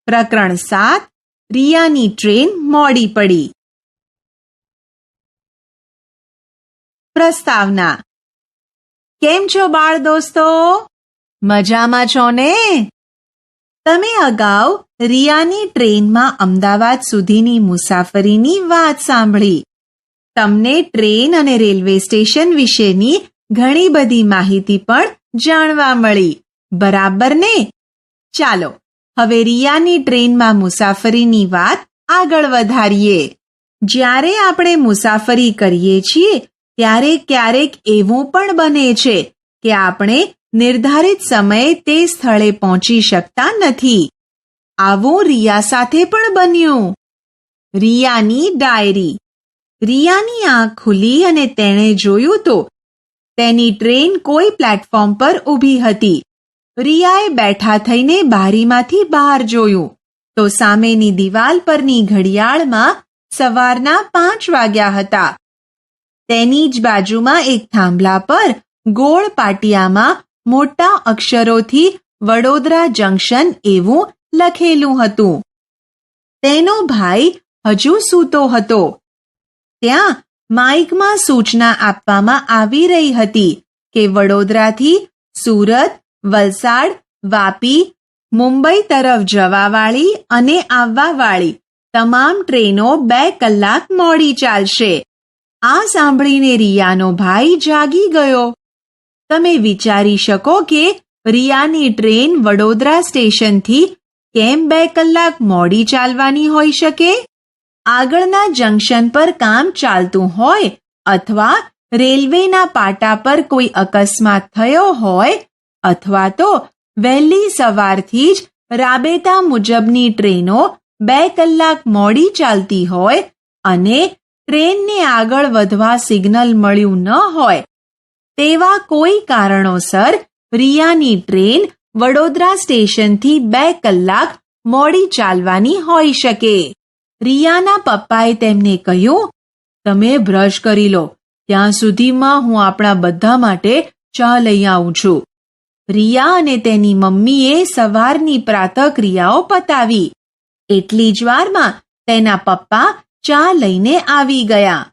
પ્રકરણ 7 રિયાની ટ્રેન મોડી પડી. પ્રસ્તાવના. કેમ છો બાળ દોસ્તો? મજામાં છો ને? તમે અગાઉ રિયાની ટ્રેનમાં અમદાવાદ સુધીની મુસાફરીની વાત સાંભળી. તમને ટ્રેન અને રેલવે સ્ટેશન વિશેની ઘણી બધી માહિતી પણ જાણવા મળી, બરાબર ને? ચાલો હવે રિયાની ટ્રેનમાં મુસાફરીની વાત આગળ વધારીએ. જ્યારે આપણે મુસાફરી કરીએ છીએ ત્યારે ક્યારેક એવું પણ બને છે કે આપણે નિર્ધારિત સમયે તે સ્થળે પહોંચી શકતા નથી. આવું રિયા સાથે પણ બન્યું. રિયાની ડાયરી. રિયાની આંખ ખુલી અને તેણે જોયું તો તેની ટ્રેન કોઈ પ્લેટફોર્મ પર ઊભી હતી. રિયાએ બેઠા થઈને બારીમાંથી બહાર જોયું તો સામેની દિવાલ પરની ઘડિયાળમાં સવારના 5 વાગ્યા હતા. તેની જ બાજુમાં એક થાંભલા પર ગોળ પાટિયામાં મોટા અક્ષરોથી વડોદરા જંકશન એવું લખેલું હતું. તેનો ભાઈ હજુ સૂતો હતો. ત્યાં માઇકમાં સૂચના આપવામાં આવી રહી હતી કે વડોદરાથી સુરત, વલસાડ, વાપી, મુંબઈ તરફ જવાવાળી અને આવવાવાળી તમામ ટ્રેનો 2 કલાક મોડી ચાલશે. આ સાંભળીને રિયાનો ભાઈ જાગી ગયો. તમે વિચારી શકો કે રિયાની ટ્રેન વડોદરા સ્ટેશનથી કેમ 2 કલાક મોડી ચાલવાની હોઈ શકે? આગળના જંકશન પર કામ ચાલતું હોય અથવા રેલવેના પાટા પર કોઈ અકસ્માત થયો હોય અથવા તો વહેલી સવારથી જ રાબેતા મુજબની ટ્રેનો 2 કલાક મોડી ચાલતી હોય અને ટ્રેનને આગળ વધવા સિગ્નલ મળ્યું ન હોય, તેવા કોઈ કારણોસર રિયાની ટ્રેન વડોદરા સ્ટેશનથી 2 કલાક મોડી ચાલવાની હોઈ શકે. રિયાના પપ્પાએ તેમને કહ્યું, તમે બ્રશ કરી લો, ત્યાં સુધીમાં હું આપણા બધા માટે ચા લઈ આવું છું. રિયા અને તેની મમ્મીએ સવારની પ્રાતઃક્રિયાઓ પતાવી. એટલી જ વારમાં તેના પપ્પા ચા લઈને આવી ગયા.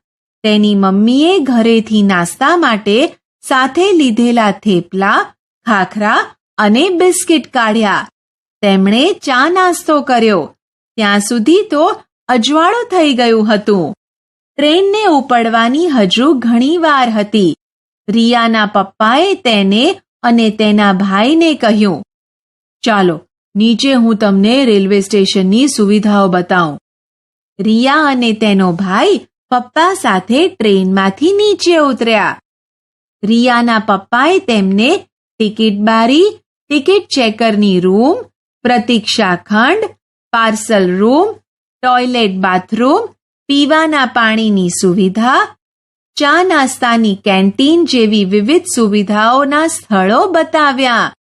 તેની મમ્મીએ ઘરેથી નાસ્તા માટે સાથે લીધેલા થેપલા, ખાખરા અને બિસ્કિટ કાઢ્યા. તેમણે ચા નાસ્તો કર્યો. ત્યાં સુધી તો અજવાળું થઈ ગયું હતું. ટ્રેનને ઉપડવાની હજુ ઘણી વાર હતી. રિયાના પપ્પાએ તેને અને તેના ભાઈને કહ્યું, ચાલો નીચે હું તમને રેલવે સ્ટેશનની સુવિધાઓ બતાવું. રિયા અને તેનો ભાઈ પપ્પા સાથે ટ્રેનમાંથી નીચે ઉતર્યા. રિયાના પપ્પાએ તેમને ટિકિટ બારી, ટિકિટ ચેકરની રૂમ, પ્રતીક્ષા ખંડ, પાર્સલ રૂમ, ટોયલેટ બાથરૂમ, પીવાના પાણીની સુવિધા, ચા નાસ્તાની કેન્ટીન જેવી વિવિધ સુવિધાઓના સ્થળો બતાવ્યા.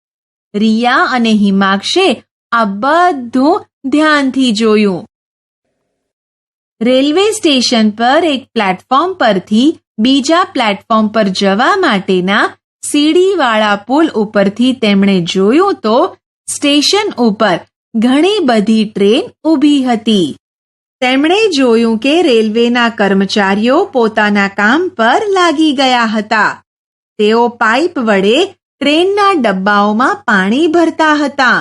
રિયા અને હિમાક્ષે આ બધું ધ્યાનથી જોયું. રેલવે સ્ટેશન પર એક પ્લેટફોર્મ પરથી બીજા પ્લેટફોર્મ પર જવા માટેના સીડીવાળા પુલ ઉપરથી તેમણે જોયું તો સ્ટેશન ઉપર ઘણી બધી ટ્રેન ઊભી હતી. તેમણે જોયું કે રેલવેના કર્મચારીઓ પોતાના કામ પર લાગી ગયા હતા. તેઓ પાઇપ વડે ટ્રેનના ડબ્બાઓમાં પાણી ભરતા હતા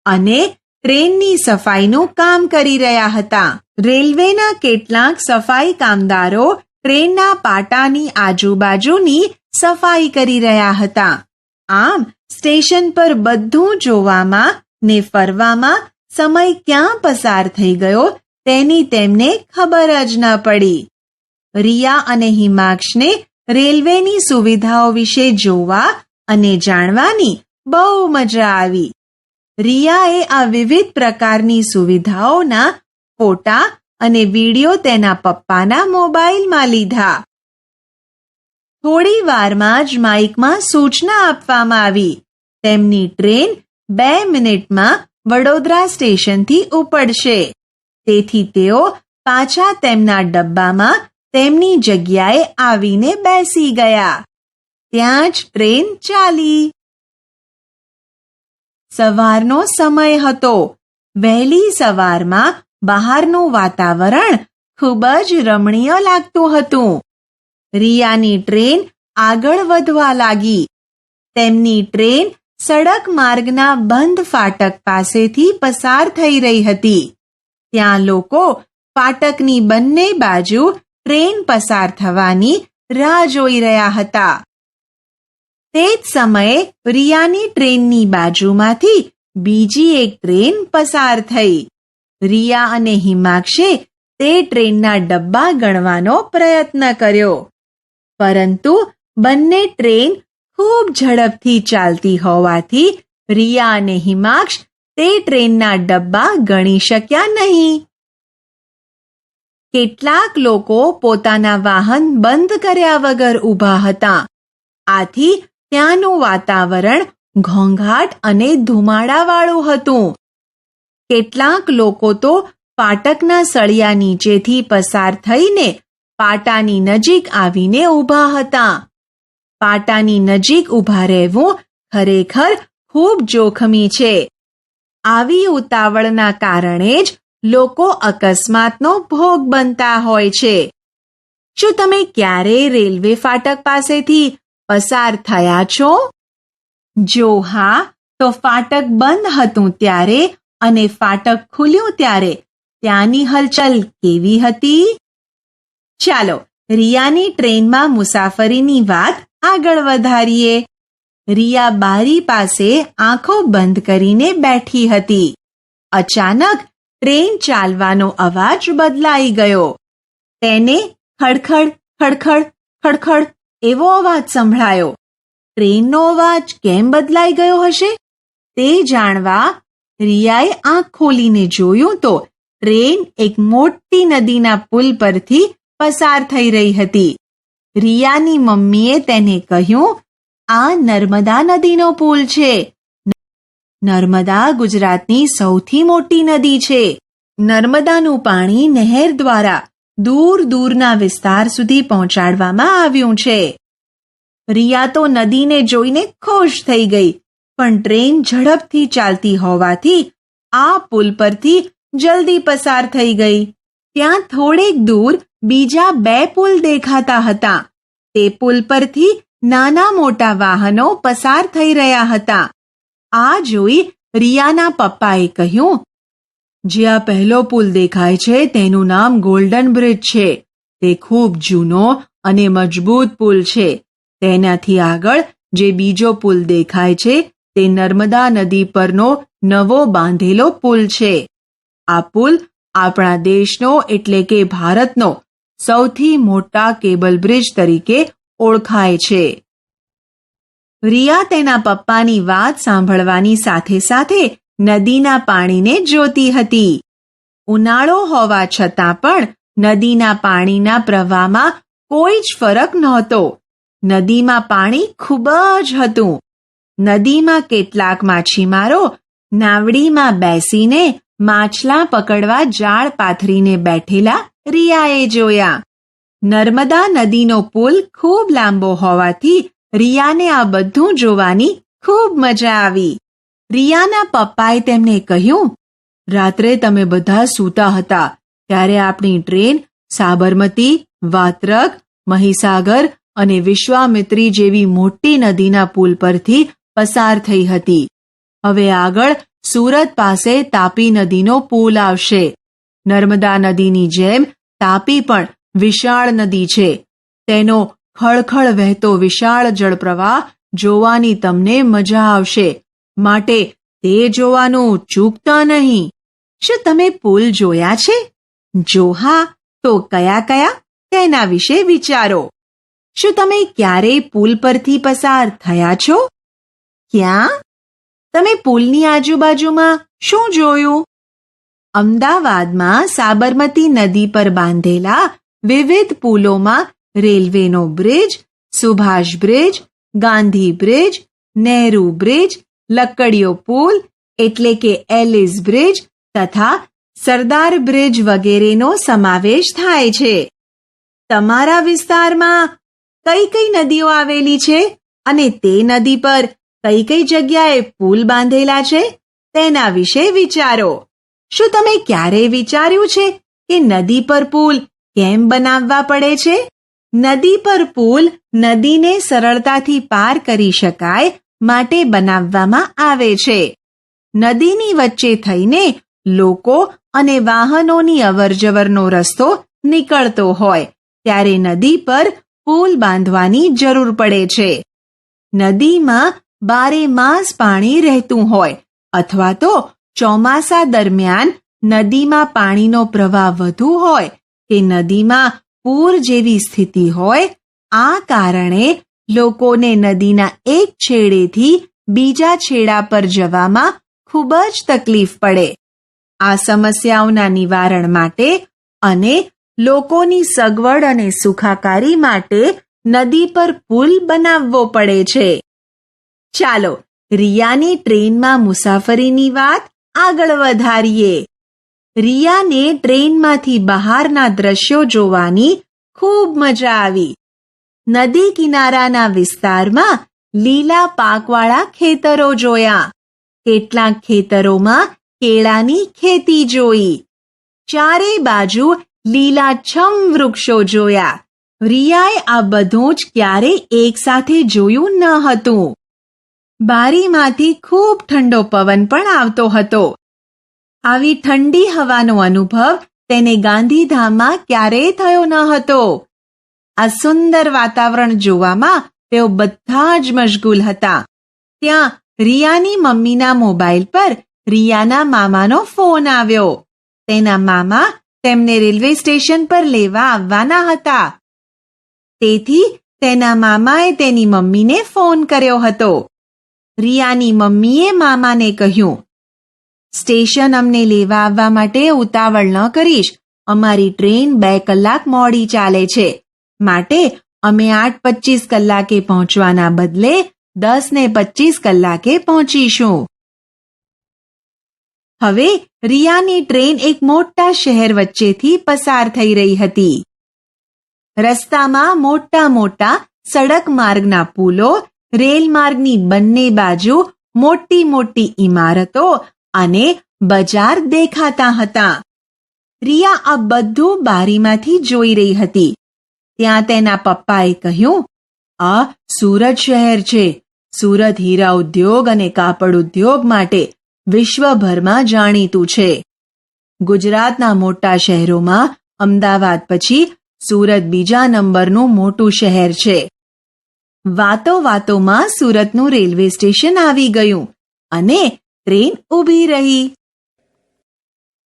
અને ટ્રેનની સફાઈનું કામ કરી રહ્યા હતા. રેલવેના કેટલાક સફાઈ કામદારો ટ્રેનના પાટાની આજુબાજુની સફાઈ કરી રહ્યા હતા. આમ સ્ટેશન પર બધું જોવામાં ને ફરવામાં સમય ક્યાં પસાર થઈ ગયો તેની તેમને ખબર જ ન પડી. રિયા અને હિમાક્ષને રેલવેની સુવિધાઓ વિશે જોવા અને જાણવાની બહુ મજા આવી. રિયાએ આ વિવિધ પ્રકારની સુવિધાઓના ફોટા અને વિડીયો તેના પપ્પાના મોબાઈલમાં લીધા. થોડી વારમાં જ માઇકમાં સૂચના આપવામાં આવી. તેમની ટ્રેન 2 મિનિટમાં વડોદરા સ્ટેશનથી ઉપડશે. તેથી તેઓ પાછા તેમના ડબ્બામાં તેમની જગ્યાએ આવીને બેસી ગયા. ત્યાં જ ટ્રેન ચાલી. સવારનો સમય હતો. વહેલી સવારમાં બહારનું વાતાવરણ ખૂબ જ રમણીય લાગતું હતું. રિયાની ટ્રેન આગળ વધવા લાગી. તેમની ટ્રેન સડક માર્ગના બંધ ફાટક પાસેથી પસાર થઈ રહી હતી. ત્યાં લોકો ફાટકની બંને બાજુ ટ્રેન પસાર થવાની રાહ જોઈ રહ્યા હતા. તે જ સમયે રિયાની ટ્રેનની બાજુમાંથી બીજી એક ટ્રેન પસાર થઈ. રિયા અને હિમાક્ષે તે ટ્રેનના ડબ્બા ગણવાનો પ્રયત્ન કર્યો, પરંતુ બંને ટ્રેન ખૂબ ઝડપથી ચાલતી હોવાથી રિયા અને હિમાક્ષ તે ટ્રેનના ડબ્બા ગણી શક્યા નહીં. કેટલાક લોકો પોતાના વાહન બંધ કર્યા વગર ઊભા હતા. આથી ત્યાંનું વાતાવરણ ઘોંઘાટ અને ધુમાડાવાળું હતું. કેટલાક લોકો તો ફાટકના સળિયા નીચેથી પસાર થઈને પાટાની નજીક આવીને ઊભા હતા. પાટાની નજીક ઊભા રહેવું ખરેખર ખૂબ જોખમી છે. આવી ઉતાવળના કારણે જ લોકો અકસ્માતનો ભોગ બનતા હોય છે. શું તમે ક્યારેય રેલવે ફાટક પાસેથી પસાર થયા છો? જો હા, તો ફાટક બંધ હતું ત્યારે અને ફાટક ખુલ્યું ત્યારે ત્યાંની હલચલ કેવી હતી? ચાલો રિયાની ટ્રેનમાં મુસાફરીની વાત આગળ વધારીએ. રિયા બારી પાસે આંખો બંધ કરીને બેઠી હતી. અચાનક ટ્રેન ચાલવાનો અવાજ બદલાઈ ગયો. તેને ખડખડ ખડખડ ખડખડ એવો અવાજ સંભળાયો. ટ્રેનનો અવાજ કેમ બદલાઈ ગયો હશે તે જાણવા રિયાએ આંખ ખોલીને જોયું તો ટ્રેન એક મોટી નદીના પુલ પરથી પસાર થઈ રહી હતી. રિયાની મમ્મીએ તેને કહ્યું, આ નર્મદા નદીનો પુલ છે. નર્મદા ગુજરાતની સૌથી મોટી નદી છે. નર્મદાનું પાણી નહેર દ્વારા દૂર દૂરના વિસ્તાર સુધી પહોંચાડવામાં આવ્યું છે. રિયા તો નદીને જોઈને ખુશ થઈ ગઈ, પણ ટ્રેન ઝડપથી ચાલતી હોવાથી આ પુલ પરથી જલ્દી પસાર થઈ ગઈ. ત્યાં થોડેક દૂર બીજા 2 પુલ દેખાતા હતા. તે પુલ પરથી નાના મોટા વાહનો પસાર થઈ રહ્યા હતા. આ જોઈ રિયાના પપ્પાએ કહ્યું, જે આ પહેલો પુલ દેખાય છે તેનું નામ ગોલ્ડન બ્રિજ છે. તે ખૂબ જૂનો અને મજબૂત પુલ છે. તેનાથી આગળ જે બીજો પુલ દેખાય છે તે નર્મદા નદી પરનો નવો બાંધેલો પુલ છે. આ પુલ આપણા દેશનો એટલે કે ભારતનો સૌથી મોટા કેબલ બ્રિજ તરીકે ઓળખાય છે. રિયા તેના પપ્પાની વાત સાંભળવાની સાથે સાથે નદીના પાણીને જોતી હતી. ઉનાળો હોવા છતાં પણ નદીના પાણીના પ્રવાહમાં કોઈ જ ફરક નહોતો. નદીમાં પાણી ખૂબ જ હતું. નદીમાં કેટલાક માછીમારો નાવડીમાં બેસીને માછલા પકડવા જાળ પાથરીને બેઠેલા રિયાએ જોયા. નર્મદા નદીનો પુલ ખૂબ લાંબો હોવાથી રિયાને આ બધું જોવાની ખૂબ મજા આવી. રિયાના પપ્પાએ તેમને કહ્યું, રાત્રે તમે બધા સૂતા હતા ત્યારે આપણી ટ્રેન સાબરમતી, વાત્રક, મહીસાગર અને વિશ્વામિત્રી જેવી મોટી નદીના પુલ પરથી પસાર થઈ હતી. હવે આગળ સુરત પાસે તાપી નદીનો પુલ આવશે. નર્મદા નદીની જેમ તાપી પણ વિશાળ નદી છે. તેનો ખળખળ વહેતો વિશાળ જળપ્રવાહ જોવાની તમને મજા આવશે. માટે તે જોવાનું ચૂકતા નહીં. શું તમે પુલ જોયા છે? જો હા, તો કયા કયા તેના વિશે વિચારો. શું તમે ક્યારેય પુલ પરથી પસાર થયા છો? ક્યાં? તમે પુલની આજુબાજુમાં શું જોયું? અમદાવાદમાં સાબરમતી નદી પર બાંધેલા વિવિધ પુલોમાં રેલવેનો bridge, Subhash bridge, Gandhi bridge, Nehru bridge, Lakkadiyo પુલ એટલે કે એલિસ બ્રિજ તથા સરદાર બ્રિજ વગેરેનો સમાવેશ થાય છે. તમારા વિસ્તારમાં કઈ કઈ નદીઓ આવેલી છે અને તે નદી પર કઈ કઈ જગ્યાએ પુલ બાંધેલા છે તેના વિશે વિચારો. શું તમે ક્યારેય વિચાર્યું છે કે નદી પર પુલ કેમ બનાવવા પડે છે? નદી પર પુલ નદીને સરળતાથી પાર કરી શકાય માટે બનાવવામાં આવે છે. નદીની વચ્ચે થઈને લોકો અને વાહનોની અવરજવરનો રસ્તો નીકળતો હોય ત્યારે નદી પર પુલ બાંધવાની જરૂર પડે છે. નદીમાં બારે માસ પાણી રહેતું હોય અથવા તો ચોમાસા દરમિયાન નદીમાં પાણીનો પ્રવાહ વધુ હોય કે નદીમાં પૂર જેવી સ્થિતિ હોય, આ કારણે લોકોને નદીના એક છેડેથી બીજા છેડા પર જવામાં ખૂબ જ તકલીફ પડે. આ સમસ્યાઓના નિવારણ માટે અને લોકોની સગવડ અને સુખાકારી માટે નદી પર પુલ બનાવવો પડે છે. ચાલો રિયાની ટ્રેનમાં મુસાફરીની વાત આગળ વધારીએ. રિયાને ટ્રેનમાંથી બહારના દ્રશ્યો જોવાની ખૂબ મજા આવી. નદી કિનારાના વિસ્તારમાં લીલા પાકવાળા ખેતરો જોયા. કેટલાક ખેતરોમાં કેળાની ખેતી જોઈ. ચારે બાજુ લીલાછમ વૃક્ષો જોયા. રિયાએ આ બધું જ ક્યારેય એકસાથે જોયું ન હતું. બારીમાંથી ખૂબ ઠંડો પવન પણ આવતો હતો. આવી ઠંડી હવાનો અનુભવ તેને ગાંધીધામમાં ક્યારેય થયો ન હતો. આ સુંદર વાતાવરણ જોવામાં તેઓ બધા જ મશગુલ હતા. ત્યાં રિયાની મમ્મીના મોબાઈલ પર રિયાના મામાનો ફોન આવ્યો. તેના મામા તેમને રેલવે સ્ટેશન પર લેવા આવવાના હતા. તેથી તેના મામાએ તેની મમ્મીને ફોન કર્યો હતો. રિયાની મમ્મીએ મામાને કહ્યું, સ્ટેશન અમને લેવા આવવા માટે ઉતાવળ ન કરીશ. અમારી ટ્રેન 2 કલાક મોડી ચાલે છે. માટે અમે 8:25 કલાકે પહોંચવાના બદલે 10:25 કલાકે પહોંચીશું. હવે રિયાની ટ્રેન એક મોટા શહેર વચ્ચેથી પસાર થઈ રહી હતી. રસ્તામાં મોટા મોટા સડક માર્ગના પુલો, રેલ માર્ગની બંને બાજુ મોટી મોટી ઇમારતો અને બજાર દેખાતા હતા. રિયા આ બધું બારીમાંથી જોઈ રહી હતી. ત્યાં તેના પપ્પાએ કહ્યું, આ સુરત શહેર છે. સુરત હીરા ઉદ્યોગ અને કાપડ ઉદ્યોગ માટે વિશ્વભરમાં જાણીતું છે. ગુજરાતના મોટા શહેરોમાં અમદાવાદ પછી સુરત બીજા નંબરનું મોટું શહેર છે. વાતો વાતોમાં સુરતનું રેલવે સ્ટેશન આવી ગયું અને ટ્રેન ઊભી રહી.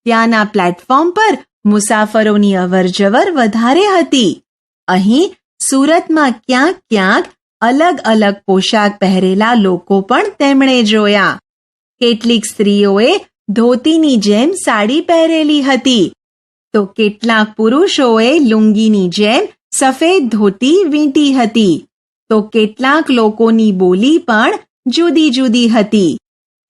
ત્યાંના પ્લેટફોર્મ પર મુસાફરોની અવરજવર વધારે હતી. અહીં સુરતમાં ક્યાંક ક્યાંક અલગ અલગ પોશાક પહેરેલા લોકો પણ તેમણે જોયા. કેટલીક સ્ત્રીઓએ ધોતીની જેમ સાડી પહેરેલી હતી, તો કેટલાક પુરુષોએ લુંગીની જેમ સફેદ ધોતી વીંટી હતી. તો કેટલાક લોકોની બોલી પણ જુદી જુદી હતી.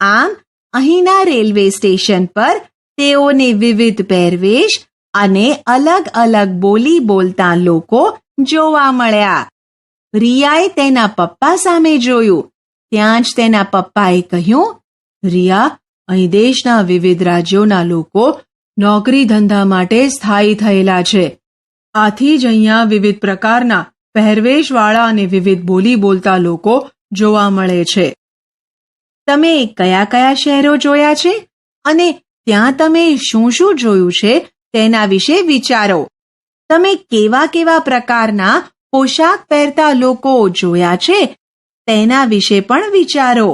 આમ અહીંના રેલવે સ્ટેશન પર તેઓને વિવિધ પહેરવેશ અને અલગ અલગ બોલી બોલતા લોકો જોવા મળ્યા. રિયાએ તેના પપ્પા સામે જોયું. ત્યાં જ તેના પપ્પાએ કહ્યું, રિયા, અહીં દેશના વિવિધ રાજ્યોના લોકો નોકરી ધંધા માટે સ્થાયી થયેલા છે. આથી જ અહીંયા વિવિધ પ્રકારના પહેરવેશવાળા અને વિવિધ બોલી બોલતા લોકો જોવા મળે છે. તમે કયા કયા શહેરો જોયા છે અને ત્યાં તમે શું શું જોયું છે તેના વિશે વિચારો. તમે કેવા કેવા પ્રકારના પોશાક પહેરતા લોકો જોયા છે તેના વિશે પણ વિચારો.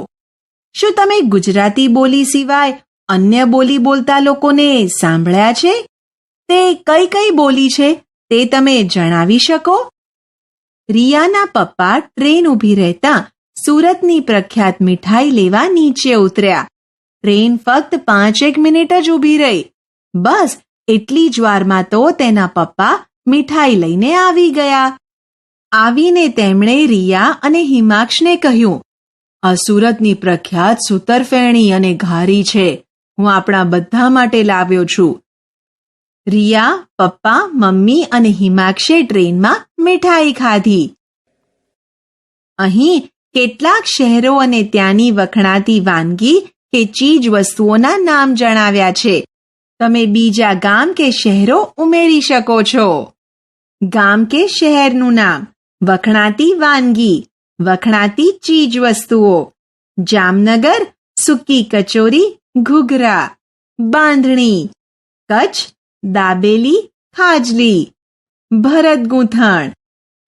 શું તમે ગુજરાતી બોલી સિવાય અન્ય બોલી બોલતા લોકોને સાંભળ્યા છે? તે કઈ કઈ બોલી છે તે તમે જણાવી શકો? રિયાના પપ્પા ટ્રેન ઊભી રહેતા સુરતની પ્રખ્યાત મીઠાઈ લેવા નીચે ઉતર્યા. ટ્રેન ફક્ત 5 મિનિટ જ ઊભી રહી. બસ એટલી જ વારમાં તો તેના પપ્પા મીઠાઈ લઈને આવી ગયા. આવીને તેમણે રિયા અને હિમાક્ષને કહ્યું, આ સુરતની પ્રખ્યાત સૂતરફેણી અને ઘારી છે. હું આપણા બધા માટે લાવ્યો છું. રિયા, પપ્પા, મમ્મી અને હિમાક્ષે ટ્રેનમાં મીઠાઈ ખાધી. અહીં કેટલાક શહેરો અને ત્યાંની વખણાતી વાનગી કે ચીજ વસ્તુઓના નામ જણાવ્યા છે. તમે બીજા ગામ કે શહેરો ઉમેરી શકો છો. ગામ કે શહેરનું નામ, વખણાતી વાનગી, વખણાતી ચીજ વસ્તુઓ. જામનગર સૂકી કચોરી, ઘૂઘરા. બાંધણી. કચ્છ દાબેલી, ખાજલી. ભરત ગૂંથણ.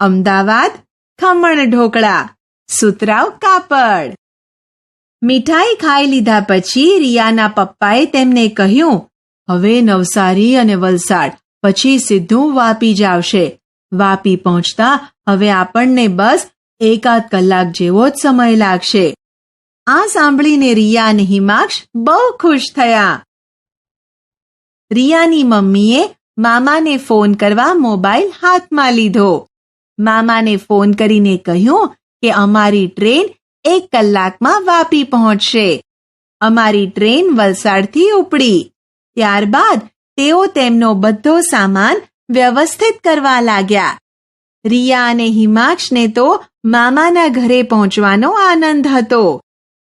અમદાવાદ ખમણ ઢોકળા, સુતરાઉ કાપડ. મીઠાઈ ખાઈ લીધા પછી રિયાના પપ્પાએ તેમને કહ્યું, હવે નવસારી અને વલસાડ, પછી સીધું વાપી જ આવશે. વાપી પહોંચતા હવે આપણને બસ 1-8 કલાક જેવો જ સમય લાગશે. આ સાંભળીને રિયા અને હિમાંશ બહુ ખુશ થયા. રિયાની મમ્મીએ મામાને ફોન કરવા મોબાઈલ હાથમાં લીધો. મામાને ફોન કરીને કહ્યું કે અમારી ટ્રેન 1 કલાકમાં વાપી પહોંચશે. અમારી ટ્રેન વલસાડથી ઉપડી. ત્યારબાદ તેઓ તેમનો બધો સામાન વ્યવસ્થિત કરવા લાગ્યા. રિયા અને હિમાંશને તો મામાના ઘરે પહોંચવાનો આનંદ હતો.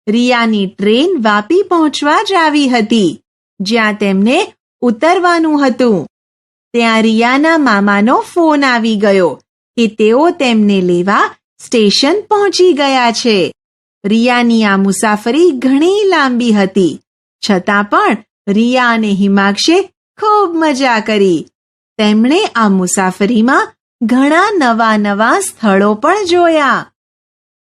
રિયાની ટ્રેન વાપી પહોંચવા જ આવી હતી, જ્યાં તેમને ઉતરવાનું હતું. ત્યાં રિયાના મામાનો ફોન આવી ગયો કે તેઓ તેમને લેવા સ્ટેશન પહોંચી ગયા છે. રિયાની આ મુસાફરી ઘણી લાંબી હતી, છતાં પણ રિયા અને હિમાંશે ખૂબ મજા કરી. તેમણે આ મુસાફરીમાં ઘણા નવા સ્થળો પણ જોયા.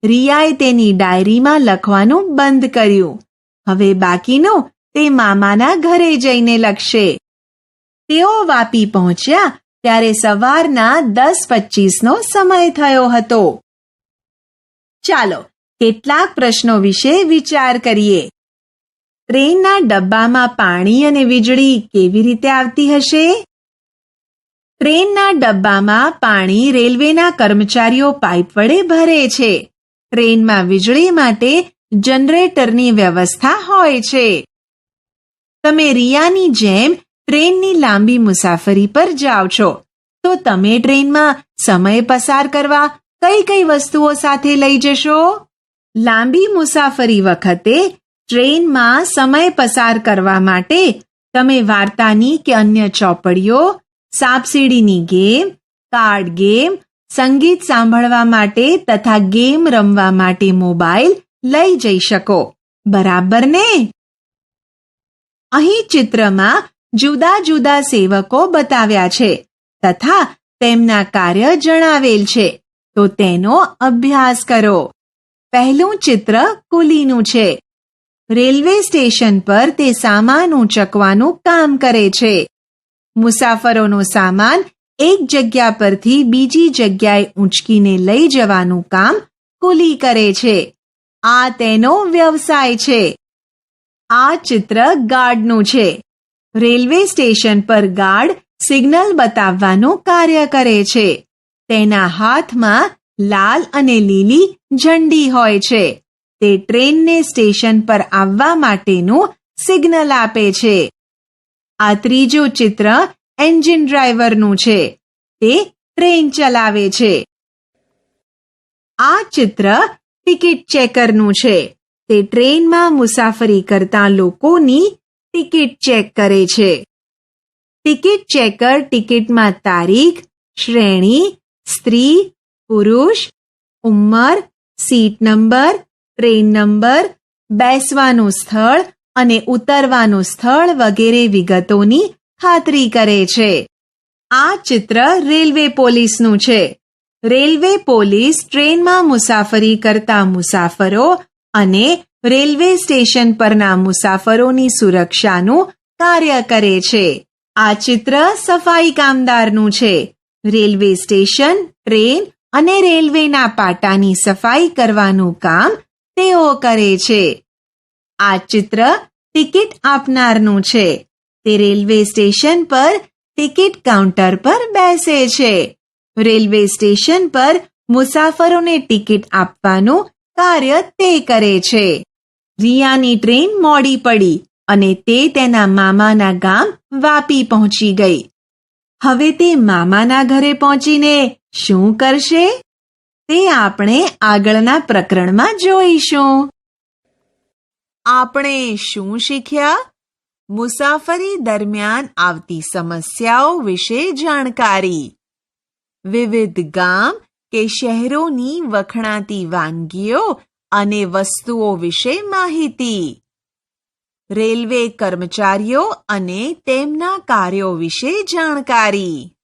રિયાએ તેની ડાયરીમાં લખવાનું બંધ કર્યું. હવે બાકીનું તે મામાના ઘરે જઈને લખશે. તેઓ વાપી પહોંચ્યા ત્યારે સવારના 10:25નો સમય થયો હતો. ચાલો કેટલાક પ્રશ્નો વિશે વિચાર કરીએ. ટ્રેનના ડબ્બામાં પાણી અને વીજળી કેવી રીતે આવતી હશે? ટ્રેનના ડબ્બામાં પાણી રેલવેના કર્મચારીઓ પાઇપ વડે ભરે છે. ટ્રેનમાં વીજળી માટે જનરેટરની વ્યવસ્થા હોય છે. તમે રિયાની જેમ ટ્રેનની લાંબી મુસાફરી પર જાઓ છો, તો તમે ટ્રેનમાં સમય પસાર કરવા કઈ કઈ વસ્તુઓ સાથે લઈ જશો? લાંબી મુસાફરી વખતે ટ્રેનમાં સમય પસાર કરવા માટે તમે વાર્તાની કે અન્ય ચોપડીઓ, સાપસીડીની ગેમ, કાર્ડ ગેમ, સંગીત સાંભળવા માટે તથા ગેમ રમવા માટે મોબાઈલ લઈ જઈ શકો. બરાબર ને? અહીં ચિત્રમાં જુદા જુદા સેવકો બતાવ્યા છે તથા તેમના કાર્ય જણાવેલ છે, તો તેનો અભ્યાસ કરો. પહેલું ચિત્ર કુલીનું છે. રેલવે સ્ટેશન પર તે સામાન ઊંચકવાનું કામ કરે છે. મુસાફરોનો સામાન એક જગ્યા પરથી બીજી જગ્યાએ ઊંચકીને લઈ જવાનું કામ કુલી કરે છે. આ તેનો વ્યવસાય છે. આ ચિત્ર ગાર્ડનું છે. રેલવે સ્ટેશન પર ગાર્ડ સિગ્નલ બતાવવાનું કાર્ય કરે છે. તેના હાથમાં લાલ અને લીલી ઝંડી હોય છે. તે ટ્રેનને સ્ટેશન પર આવવા માટેનું સિગ્નલ આપે છે. આ ત્રીજું ચિત્ર એન્જિન ડ્રાઈવરનું છે. તે ટ્રેન ચલાવે છે. આ ચિત્ર ટિકિટ ચેકરનું છે. તે ટ્રેનમાં મુસાફરી કરતા લોકોની ટિકિટ ચેક કરે છે. ટિકિટ ચેકર ટિકિટમાં તારીખ, શ્રેણી, સ્ત્રી, પુરુષ, ઉંમર, સીટ નંબર, ટ્રેન નંબર, બેસવાનું સ્થળ અને ઉતરવાનું સ્થળ વગેરે વિગતોની ખાતરી કરે છે. આ ચિત્ર રેલવે પોલીસનું છે. રેલવે પોલીસ ટ્રેનમાં મુસાફરી કરતા મુસાફરો અને રેલવે સ્ટેશન પરના મુસાફરોની સુરક્ષાનું કાર્ય કરે છે. આ ચિત્ર સફાઈ કામદારનું છે. રેલવે સ્ટેશન, ટ્રેન અને રેલવેના પાટાની સફાઈ કરવાનું કામ તેઓ કરે છે. આ ચિત્ર ટિકિટ આપનારનું છે. તે રેલવે સ્ટેશન પર ટિકિટ કાઉન્ટર પર બેસે છે. રેલવે સ્ટેશન પર મુસાફરોને ટિકિટ આપવાનું કાર્ય તે કરે છે. રિયાની ટ્રેન મોડી પડી અને તે તેના મામાના ગામ વાપી પહોંચી ગઈ. હવે તે મામાના ઘરે પહોંચીને શું કરશે? તે આપણે આગળના પ્રકરણમાં જોઈશું. આપણે શું શીખ્યા? મુસાફરી દરમિયાન આવતી સમસ્યાઓ વિશે જાણકારી. વિવિધ ગામ કે શહેરોની વખણાતી વાનગીઓ અને વસ્તુઓ વિશે માહિતી. રેલવે કર્મચારીઓ અને તેમના કાર્યો વિશે જાણકારી.